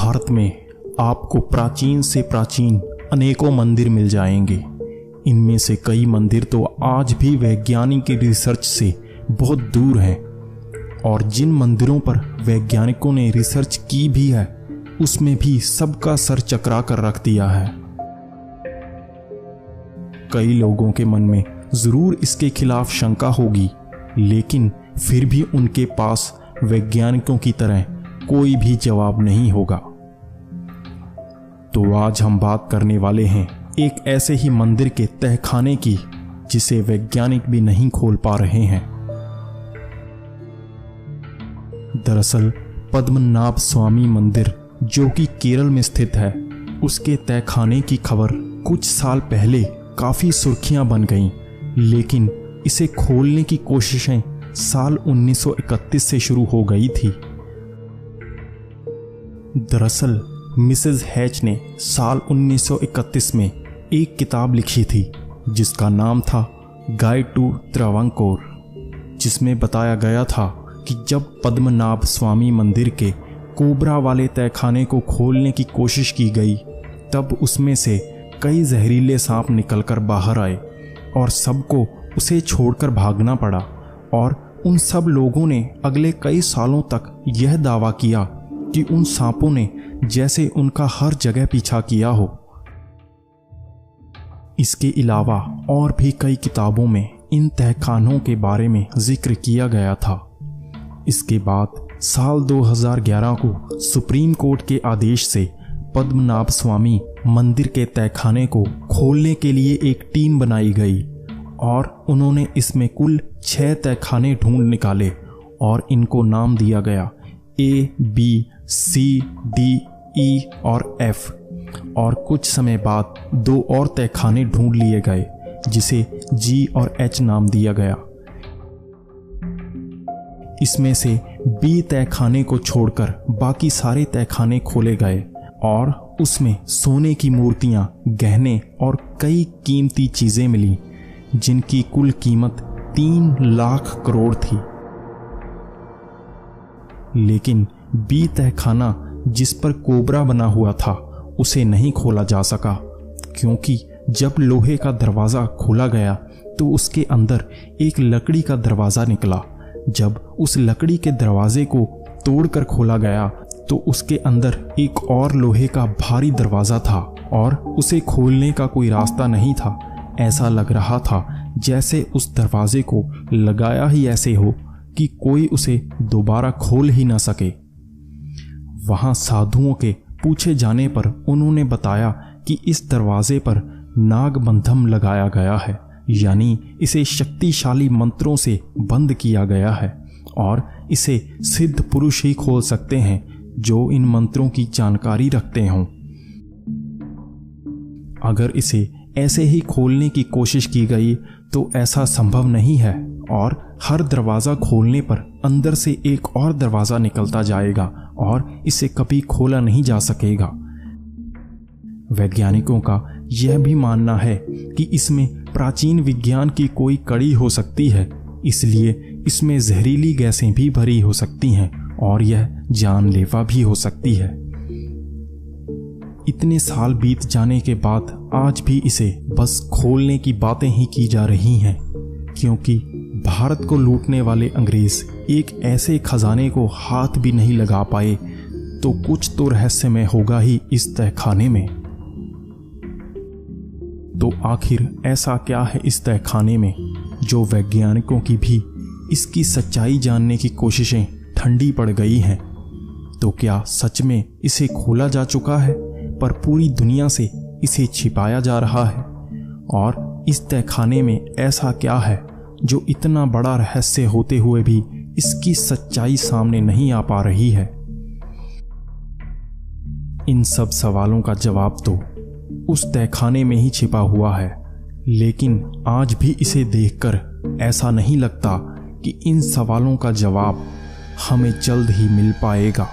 भारत में आपको प्राचीन से प्राचीन अनेकों मंदिर मिल जाएंगे। इनमें से कई मंदिर तो आज भी वैज्ञानिक रिसर्च से बहुत दूर हैं, और जिन मंदिरों पर वैज्ञानिकों ने रिसर्च की भी है उसमें भी सबका सर चकरा कर रख दिया है। कई लोगों के मन में जरूर इसके खिलाफ शंका होगी, लेकिन फिर भी उनके पास वैज्ञानिकों की तरह कोई भी जवाब नहीं होगा। तो आज हम बात करने वाले हैं एक ऐसे ही मंदिर के तहखाने की जिसे वैज्ञानिक भी नहीं खोल पा रहे हैं। दरअसल पद्मनाभ स्वामी मंदिर जो कि केरल में स्थित है, उसके तहखाने की खबर कुछ साल पहले काफी सुर्खियां बन गईं, लेकिन इसे खोलने की कोशिशें साल 1931 से शुरू हो गई थी। दरअसल मिसेस हैच ने साल 1931 में एक किताब लिखी थी जिसका नाम था गाइड टू त्रावणकोर, जिसमें बताया गया था कि जब पद्मनाभ स्वामी मंदिर के कोबरा वाले तहखाने को खोलने की कोशिश की गई तब उसमें से कई जहरीले सांप निकलकर बाहर आए और सबको उसे छोड़कर भागना पड़ा, और उन सब लोगों ने अगले कई सालों तक यह दावा किया कि उन सांपों ने जैसे उनका हर जगह पीछा किया हो। इसके अलावा और भी कई किताबों में इन तहखानों के बारे में जिक्र किया गया था। इसके बाद साल 2011 को सुप्रीम कोर्ट के आदेश से पद्मनाभ स्वामी मंदिर के तहखाने को खोलने के लिए एक टीम बनाई गई और उन्होंने इसमें कुल 6 तहखाने ढूंढ निकाले और इनको नाम दिया गया A, B, C, D, E और F, और कुछ समय बाद 2 और तहखाने ढूंढ लिए गए जिसे G और H नाम दिया गया। इसमें से B तहखाने को छोड़कर बाकी सारे तहखाने खोले गए और उसमें सोने की मूर्तियां, गहने और कई कीमती चीजें मिली जिनकी कुल कीमत 3 लाख करोड़ थी। लेकिन बी तहखाना जिस पर कोबरा बना हुआ था उसे नहीं खोला जा सका, क्योंकि जब लोहे का दरवाजा खोला गया तो उसके अंदर एक लकड़ी का दरवाजा निकला। जब उस लकड़ी के दरवाजे को तोड़कर खोला गया तो उसके अंदर एक और लोहे का भारी दरवाजा था और उसे खोलने का कोई रास्ता नहीं था। ऐसा लग रहा था जैसे उस दरवाजे को लगाया ही ऐसे हो कि कोई उसे दोबारा खोल ही ना सके। वहां साधुओं के पूछे जाने पर उन्होंने बताया कि इस दरवाजे पर नागबंधम लगाया गया है, यानी इसे शक्तिशाली मंत्रों से बंद किया गया है और इसे सिद्ध पुरुष ही खोल सकते हैं जो इन मंत्रों की जानकारी रखते हों। अगर इसे ऐसे ही खोलने की कोशिश की गई तो ऐसा संभव नहीं है और हर दरवाजा खोलने पर अंदर से एक और दरवाजा निकलता जाएगा और इसे कभी खोला नहीं जा सकेगा। वैज्ञानिकों का यह भी मानना है कि इसमें प्राचीन विज्ञान की कोई कड़ी हो सकती है, इसलिए इसमें जहरीली गैसें भी भरी हो सकती हैं और यह जानलेवा भी हो सकती है। इतने साल बीत जाने के बाद आज भी इसे बस खोलने की बातें ही की जा रही हैं, क्योंकि भारत को लूटने वाले अंग्रेज एक ऐसे खजाने को हाथ भी नहीं लगा पाए, तो कुछ तो रहस्यमय होगा ही इस तहखाने में। तो आखिर ऐसा क्या है इस तहखाने में जो वैज्ञानिकों की भी इसकी सच्चाई जानने की कोशिशें ठंडी पड़ गई हैं? तो क्या सच में इसे खोला जा चुका है पर पूरी दुनिया से इसे छिपाया जा रहा है? और इस तहखाने में ऐसा क्या है जो इतना बड़ा रहस्य होते हुए भी इसकी सच्चाई सामने नहीं आ पा रही है? इन सब सवालों का जवाब तो उस तहखाने में ही छिपा हुआ है, लेकिन आज भी इसे देखकर ऐसा नहीं लगता कि इन सवालों का जवाब हमें जल्द ही मिल पाएगा।